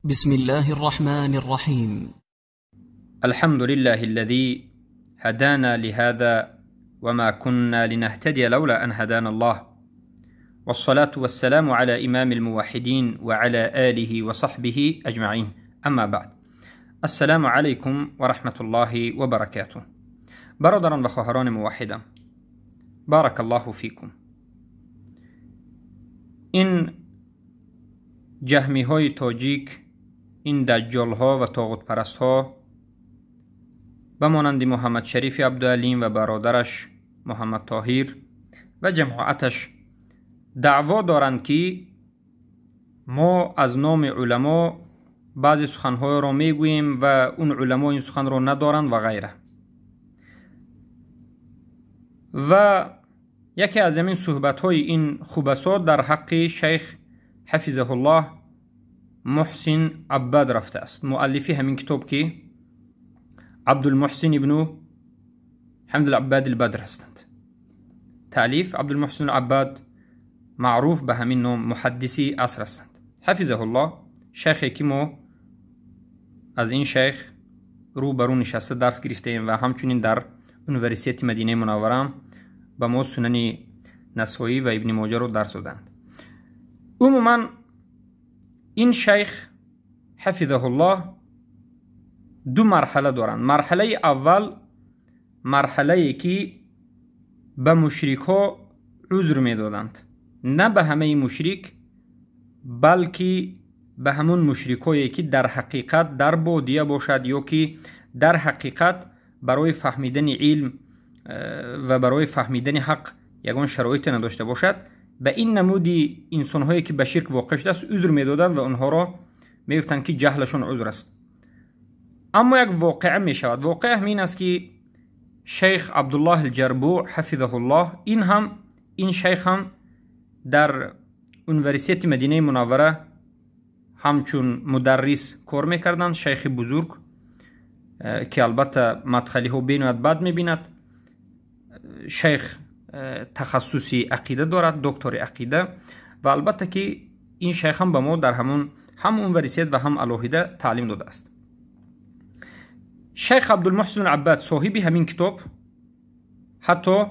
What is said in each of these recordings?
بسم الله الرحمن الرحيم. الحمد لله الذي هدانا لهذا وما كنا لنهتدي لولا أن هدانا الله، والصلاة والسلام على إمام الموحدين وعلى آله وصحبه أجمعين. أما بعد، السلام عليكم ورحمة الله وبركاته. برادران و خواهران موحدم، بارك الله فيكم. این جهمی های تاجیک، این دجال ها و طاغوت پرست ها به مانند محمد شریف عبدالعلیم و برادرش محمد طاهر و جماعتش دعوا دارند که ما از نام علما بعضی سخنهای را میگوییم و اون علما این سخن را ندارند و غیره. و یکی از این صحبت های این خبثا در حق شیخ حفظه الله محسن عباد رفته است، مؤلفی همین کتاب که عبدالمحسن ابن حمد العباد البدر هستند. تألیف عبدالمحسن العباد معروف به همین نام، محدثی عصر هستند حفظه الله. شیخی که ما از این شیخ رو برو نشسته درس گرفتیم و همچنین در یونیورسیته مدینه منوره به ما سنن نسائی و ابن ماجه رو درس دادند. عموما این شیخ حفظه الله دو مرحله دارند. مرحله اول مرحله که به مشرک ها عذر می دادند، نه به همه مشرک بلکه به همون مشرک هایی که در حقیقت در بادیه باشد یا که در حقیقت برای فهمیدن علم و برای فهمیدن حق یگان شرایط نداشته باشد. به این نمودی انسان هایی که به شرک واقع شده است عذر می دادند و اونها را می گفتند که جهلشون عذر است. اما یک واقعه می شود. واقعه همین است که شیخ عبدالله الجربوع حفظه الله، این شیخ هم در یونیورسیته مدینه منوره همچون مدرس کار میکردند. شیخ بزرگ که البته مدخلی ها بینوید بد میبیند. شیخ تخصصی عقیده دارد، دکتر عقیده، و البته که این شیخ هم به ما در هم یونیورسیته و هم الهیده تعلیم داده است. شیخ عبدالمحسن العباد صاحب همین کتاب حتی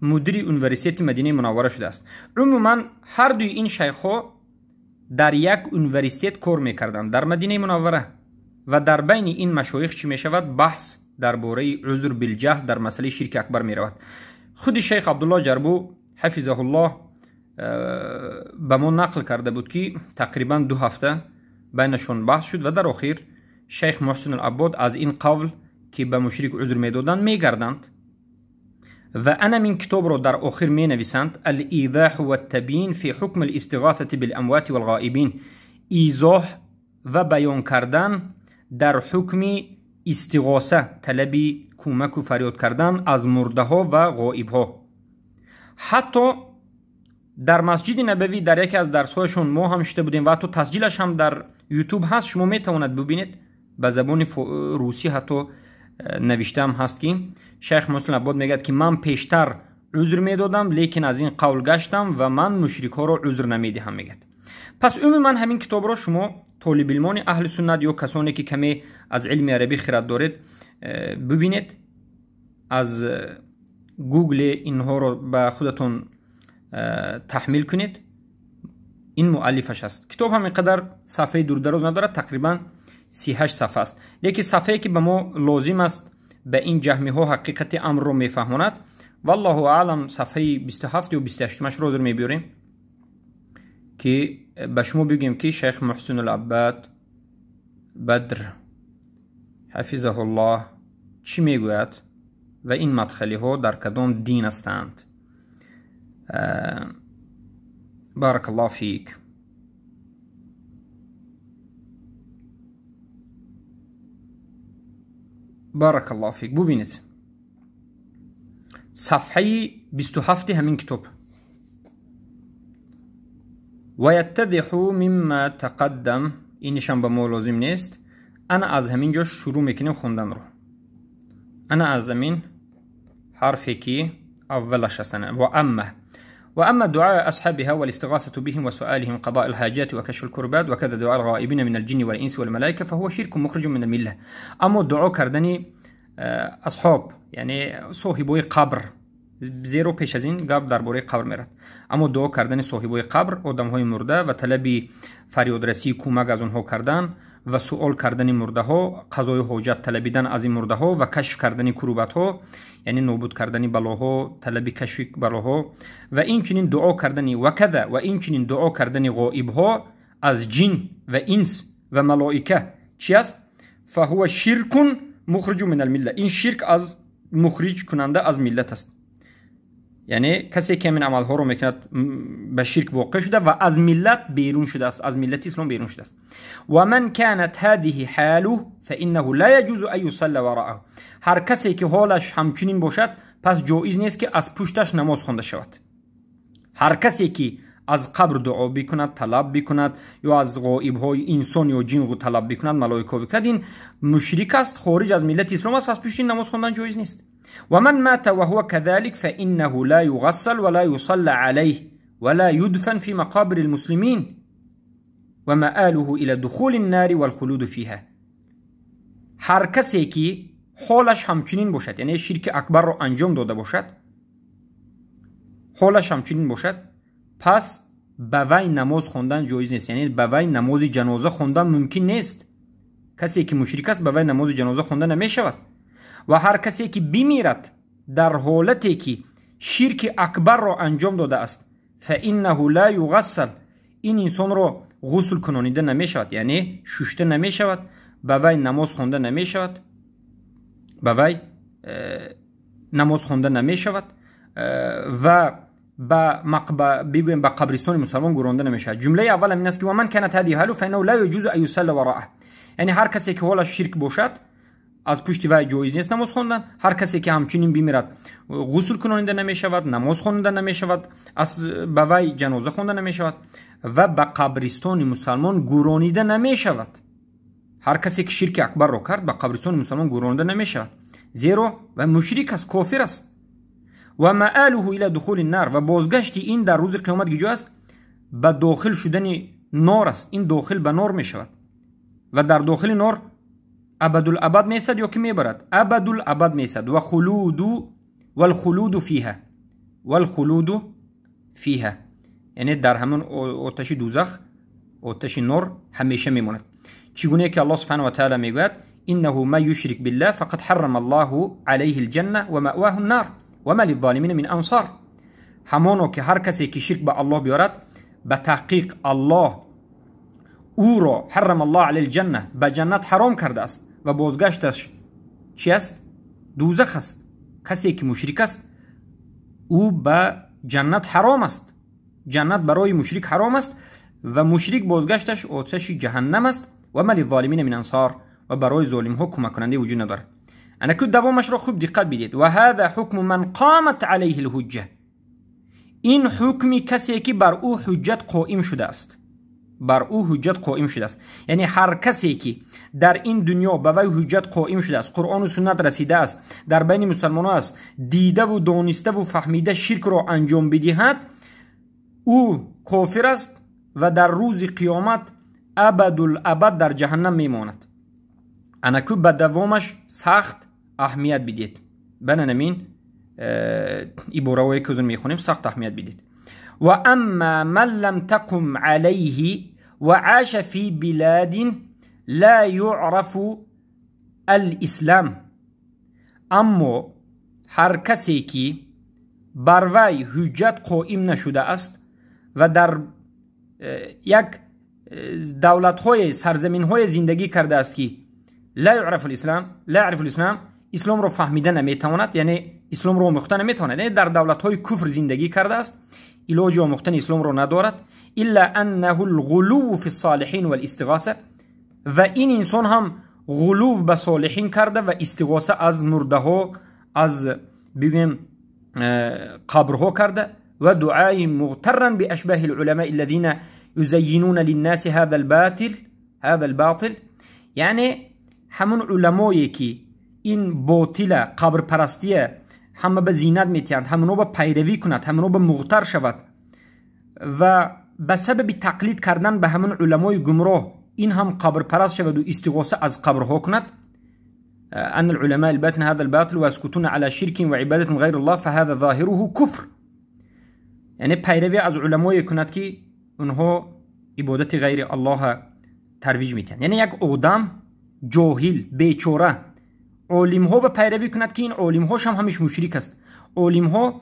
مدیر یونیورسیته مدینه منوره شده است. عموما هر دوی این شیخ ها در یک یونیورسیته کار میکردند در مدینه منوره و در بین این مشایخ چی میشود؟ بحث درباره عذر بالجهل در مسئله شرک اکبر میرود. خود شیخ عبدالله جربوع حفظه الله به ما نقل کرده بود که تقریبا 2 هفته بینشون بحث شد و در آخر شیخ محسن العباد از این قول که به مشرک عذر میدادند میگردند و انا من کتاب رو در آخر می نویسند: الایضاح و التبیین فی حکم الاستغاثة بالاموات والغائبین، ایضاح و بیان کردن در حکم استغاثه، طلبی کمک و فریاد کردن از مرده ها و غائب ها. حتی در مسجد نبوی در یکی از درس هایشون ما هم شده بودیم و حتی تسجیلش هم در یوتیوب هست، شما می توانید ببینید. به زبان روسی حتی نوشته هم هست که شیخ محسن عباد میگه که من پیشتر عذر میدادم لیکن از این قول گشتم و من مشرک ها را عذر نمیدهم میگه. پس عموما همین کتاب را شما طالب علمان اهل سنت یا کسانی که کمی از علم عربی خرد دارید ببینید، از گوگل اینها رو به خودتون تحمیل کنید. این مؤلفش است. کتاب هم اینقدر صفحه دور دراز ندارد، تقریبا 38 صفحه است. لیکن صفحه که به ما لازم است به این جهمی ها حقیقت امر رو میفهماند. والله اعلم صفحه 27 و 28 مش رو میبریم که به شما بگیم که شیخ محسن العباد بدر حفظه الله چی میگوید و این مدخلی ها در کدام دین هستند. بارک الله فیک. بارک الله فیک. ببینید صفحه 27 همین کتاب: و یتضح مما تقدم، اینشان به ما لازم نیست. انا از همین جا شروع میکنیم خوندن رو. انا از همین حرفی که اولش هستن: و اما وأما دعاء أصحابها والاستغاثة بهم وسؤالهم قضاء الحاجات وكشف الكربات وكذا دعاء الغائبين من الجن والإنس والملائكة فهو شرك مخرج من الملة. أما دعاء كردني أصحاب يعني صاحبوی قبر زیرو پیش از این گپ درباره قبر میرد، اما دعا کردن صاحبوی قبر، آدم‌های مرده و طلب فریادرسی کمک از آنها کردن و سوال کردن مرده ها، قضای حاجت طلبیدن از این مرده ها و کشف کردن کروبت ها یعنی نابود کردن بلاها، طلب کشف بلاها و این چنین دعا کردن و کذا و این چنین دعا کردن غائب ها از جن و انس و ملائکه چی است؟ فهو شرک مخرج من المله. این شرک از مخرج کننده از ملت است. یعنی کسی که این عمل ها رو میکند به شرک واقع شده و از ملت بیرون شده است، از ملت اسلام بیرون شده است. و من كانت هذه حاله فانه لا يجوز ان يصلى وراءه. هر کسی که حالش همچنین باشد پس جایز نیست که از پشتش نماز خوانده شود. هر کسی که از قبر دعا بکند، طلب بکند یا از غائب های انسان یا جن رو طلب بکند، ملائکه بکند، این مشرک است، خارج از ملت اسلام است، از پشت نماز خواندن جایز نیست. ومن مات وهو كذلك فإنه لا يغسل ولا يصلى عليه ولا يدفن في مقابر المسلمين ومآله إلى دخول النار والخلود فيها. هر کسی که حالش همچنین باشد، یعنی شرک اکبر را انجام داده باشد، حالش همچنین باشد، پس به وی نماز خواندن جایز نیست، یعنی به وی نماز جنازه خواندن ممکن نیست. کسی که مشرک است به وی نماز جنازه خواندن نمی شود. و هر کسی که بمیرد در حالتی که شرک اکبر را انجام داده است فانه لا یغسل، این انسان را غسل کنانیده نمی شود، یعنی شوشته نمی شود، به وی نماز خوانده نمی شود، به وی نماز خوانده نمی شود و بگویم به قبرستان مسلمان گرانده نمی شود. جمله اول این است که و من كانت هذه حاله فانه لا يجوز ان يصلى وراءه، یعنی هر کسی که حالش شرک باشد از پشت وی جایز نیست نماز خواندن. هر کسی که همچنین بمیرد غسل کنانیده نمی شود، نماز خوانده نمی شود، از به وی جنازه خوانده نمی شود و به قبرستان مسلمان گرانیده نمی شود. هر کسی که شرک اکبر را کرد به قبرستان مسلمان گرانیده نمی شود، زیرا و مشرک است، کافر است. و مآله الى دخول النار، و بازگشت این در روز قیامت کجا است؟ به داخل شدن نار است. این داخل به نار می شود و در داخل نار ابدالابد میسد یا که میبرد ابدالابد میسد. و خلود و الخلود فیها، و الخلود فیها یعنی در همون آتش دوزخ، آتش نار همیشه میماند. چگونه که الله سبحانه و تعالی میگوید انه من یشرک بالله فقد حرم الله علیه الجنه و مأواه النار و ما للظالمین من انصار. همانا که هر کسی که شرک به الله بیارد به تحقیق الله او را حرم الله علی الجنه، به جنت حرام کرده است و بازگشتش چی است؟ دوزخ است. کسی که مشرک است او به جنت حرام است، جنت برای مشرک حرام است و مشرک بازگشتش آتش جهنم است و ما للظالمین من انصار، و برای ظالم ها کمک کننده وجود ندارد. انا که دوامش را خوب دقت بدید. و هذا حکم من قامت علیه الحجه، این حکمی کسی که بر او حجت قائم شده است، بر او حجت قائم شده است. یعنی هر کسی که در این دنیا به وی حجت قائم شده است، قرآن و سنت رسیده است، در بین مسلمانان است، دیده و دانسته و فهمیده شرک را انجام بدهد، او کافر است و در روز قیامت ابدالابد در جهنم میماند. انکو به دوامش سخت اهمیت بدید. بنابراین عباره‌ای که زن میخونیم سخت اهمیت بدید. و اما من لم تقم علیه و عاش فی بلاد لا یعرف الاسلام، اما هر کسی که بر وی حجت قائم نشده است و در یک دولت‌های سرزمین‌های زندگی کرده است که لا یعرف الاسلام، لا یعرف الاسلام، اسلام رو فهمیده نمیتواند، یعنی اسلام رو آموخته نمیتواند، یعنی در دولت‌های کفر زندگی کرده است، علاج آموختن اسلام رو ندارد، الا انه الغلو فی الصالحین والاستغاثه، و این انسان هم غلو به صالحین کرده و استغاثه از مرده ها، از بگیم قبرها کرده، و دعای مغترا باشباه العلماء الذين يزينون للناس هذا الباطل، یعنی همون علمایی که این باطل قبر پرستی همه به زینت میتیند، همونو به پیروی کند، همونو به مغتر شود و به سبب تقلید کردن به همون علمای گمراه این هم قبر پرست شود و استغاثه از قبرها کند. ان العلماء الباطن هذا الباطل ويسكتون على شرك وعباده غير الله فهذا ظاهره كفر. یعنی پیروی از علمای کند که اونها عبادت غیر الله ترویج میتن. یعنی یک آدم جاهل بیچاره عالم ها به پیروی کند که این عالم هاش هم همیش مشرک است، عالم ها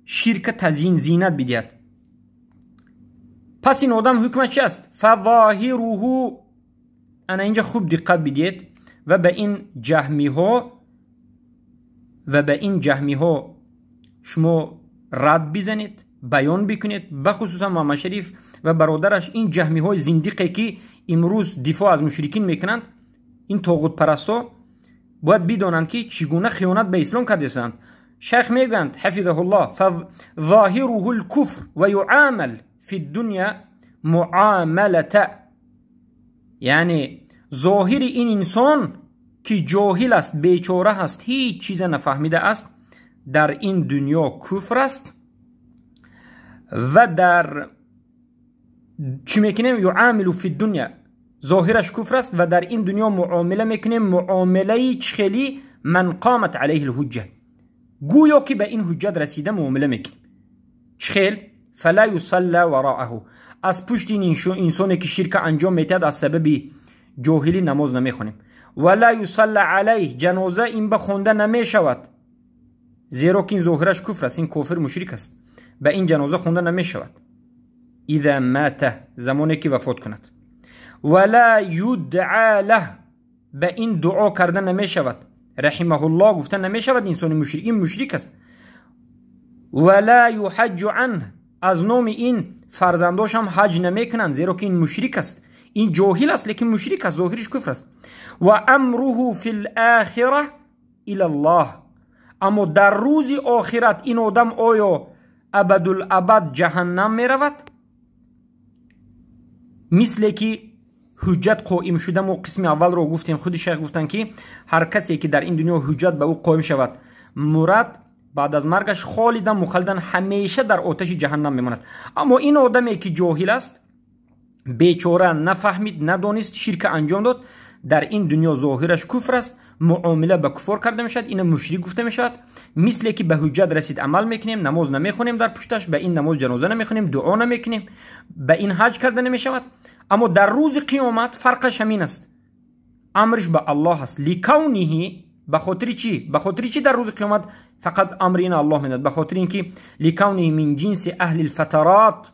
شرک تزیین زینت بدهد، پس این آدم حکمش چی است؟ فظاهره. انا اینجا خوب دقت بدید و به این جهمی ها شما رد بزنید، بیان بکنید، بخصوصا محمد شریف و برادرش. این جهمی های زندیقی که امروز دفاع از مشرکین میکنند، این طاغوت پرستا باید بدانند که چگونه خیانت به اسلام کردند. شیخ میگند حفظه الله فظاهره الكفر و یعامل فی الدنیا معاملته. یعنی ظاهر این انسان که جاهل است، بیچاره است، هیچ چیز نفهمیده است، در این دنیا کفر است و در چی میکنیم؟ یعامل فی الدنیا، ظاهرش کفر است و در این دنیا معامله میکنیم، معامله چخلی من قامت علیه الحجه، گویا که به این حجت رسیده معامله میکنیم. چخل فلا یصلی وراءه، از پشت این انسانی که شرک انجام میتد از سبب جاهلی نماز نمیخونیم. ولا یصلی علیه، جنازه این بخونده نمیشود، زیرا که این ظاهرش کفر است، این کافر مشرک است، به این جنازه خونده نمیشود. اذا مات، زمانی که وفات کند. ولا یدعى له، به این دعا کرده نمیشود، رحمه الله گفته نمیشود، انسان مشرک، این مشرک است. ولا یحج عنه، از نام این فرزنداش هم حج نمیکنند، زیرا که این مشرک است، این جاهل است لیکن مشرک است، ظاهرش کفر است. و امره فی الاخره الی الله، اما در روز آخرت این آدم آیا ابدالابد جهنم می رود؟ مثل که حجت قائم شده، ما قسم اول رو گفتیم، خود شیخ گفتن که هر کسی که در این دنیا حجت به او قائم شود، مرد بعد از مرگش خالدا مخلدن همیشه در آتش جهنم میماند. اما این آدمی که جاهل است، بیچاره، نفهمید، ندانست، شرک انجام داد، در این دنیا ظاهرش کفر است، معامله به کفار کرده میشد، این مشرک گفته میشد. مثل که به حجت رسید عمل میکنیم، نماز نمیخونیم در پشتش، به این نماز جنازه نمیخونیم، دعا نمیکنیم، به این حج کرده نمیشود. اما در روز قیامت فرقش همین است، امرش به الله است، لکونه، به خاطر چی؟ به خاطر چی در روز قیامت فقط امر این الله میداد؟ به خاطر اینکه لکونه من جنس اهل الفترات،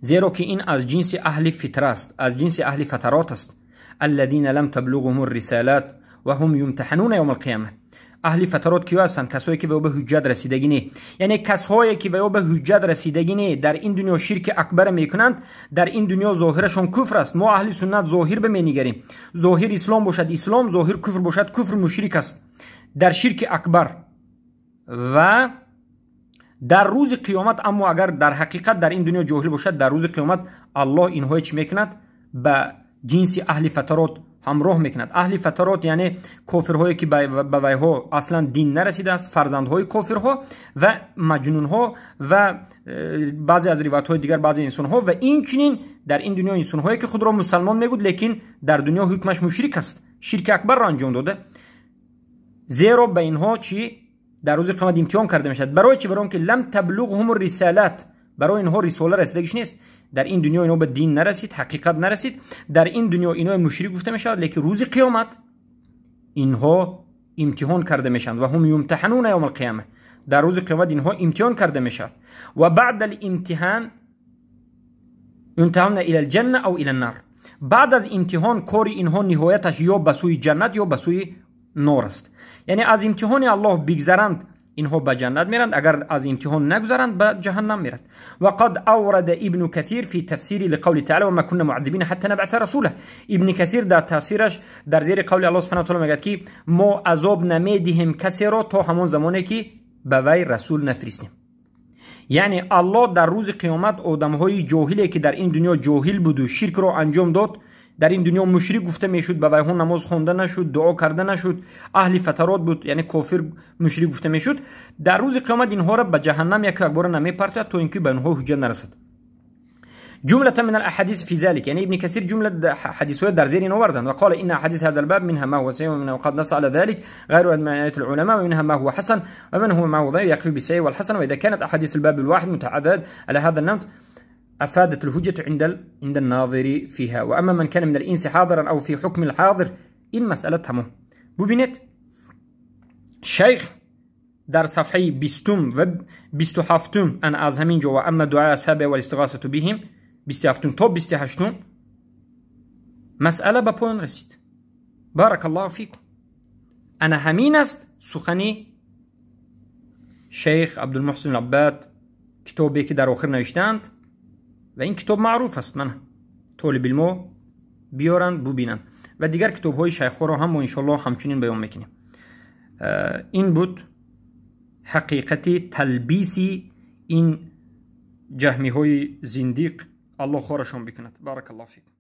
زیرا که این از جنس اهل فتره است، از جنس اهل فترات است. الذين لم تبلغهم الرسالات وهم يمتحنون يوم القيامه. اهل فترات کیا هستند؟ کسایی که به حجت رسیدگی نه، یعنی کسایی که به حجت رسیدگی نه، در این دنیا شرک اکبر میکنند، در این دنیا ظاهرشون کفر است. ما اهل سنت ظاهر بمینگریم، ظاهر اسلام باشد اسلام، ظاهر کفر باشد کفر، مشرک است در شرک اکبر. و در روز قیامت، اما اگر در حقیقت در این دنیا جاهل باشد، در روز قیامت الله اینها چی میکند؟ به جنس اهل فترات همراه میکند. اهل فترات یعنی کافرهایی که به ویها اصلا دین نرسیده است، فرزندهای کافرها و مجنونها و بعضی از روایت‌های دیگر بعضی انسانها، و این چنین در این دنیا انسانهایی که خود را مسلمان میگوید لیکن در دنیا حکمش مشرک است، شرک اکبر را انجام داده. زیرا به اینها چی در روز قیامت امتحان کرده میشد. برای چی؟ برای اینکه لم تبلغهم الرسالات، برای اینها رساله رسیدگیش نیست. در این دنیا اینا به دین نرسید، حقیقت نرسید، در این دنیا اینا مشرک گفته میشد، لیکن روز قیامت اینها امتحان کرده میشن. و هم یمتحنون یوم القیامه، در روز قیامت اینها امتحان کرده میشن. و بعد الامتحان یمتحنون الى الجنه او الى النار، بعد از امتحان کار اینها نهایتش یا به سوی جنت یا به سوی نار است. یعنی از امتحان الله بگذرند اینها به جنت میرند، اگر از امتحان نگذرند به جهنم میرند. و قد اورد ابن كثير في تفسير لقول تعالى وما كنا معذبين حتى نبعث رسوله. ابن كثير در تفسیرش در زیر قول الله سبحانه و تعالی میگه که ما عذاب نمیدیم کسی را تا همون زمانی که به وی رسول نفرستیم. یعنی الله در روز قیامت آدمهای جاهلی که در این دنیا جاهل بود و شرک را انجام داد، در این دنیا مشرک گفته میشد، به وی نماز خونده نشد، دعا کرده نشد، اهل فترات بود، یعنی کافر مشرک گفته میشد. در روز قیامت اینها را به جهنم یک بار نمیپرتد تا اینکه به آنها حجت نرسد. جملة من الاحاديث في ذلك، يعني ابن كثير جملة حديث در زين وردن وقال ان احاديث هذا الباب منها ما هو سيء ومنها قد نص على ذلك غير من العلماء، ومنها ما هو حسن ومن هو ما هو ضعيف يكفي بالسيء والحسن. واذا كانت احاديث الباب الواحد متعدد على هذا النمط افادت الحجة عند الناظر فيها. واما من كان من الانس حاضرا او في حكم الحاضر این مسئله تمام. ببینید شیخ در صفحه 20 و 27 ان از همین جو و اما دعای اصحابه و الاستغاثه بهم 27 تا 28 مسئله به پایان رسید. بارک الله فیکم. انا همین است سخنی شیخ عبدالمحسن العباد، کتابی که در آخر نوشتند و این کتاب معروف است، من طالب علم بیارند ببینند و دیگر کتاب های شیخ ها را هم ان شاء الله همچنین بیان میکنیم. این بود حقیقت تلبیسی این جهمی های زندیق. الله خورشان بکند. بارک الله فیکم.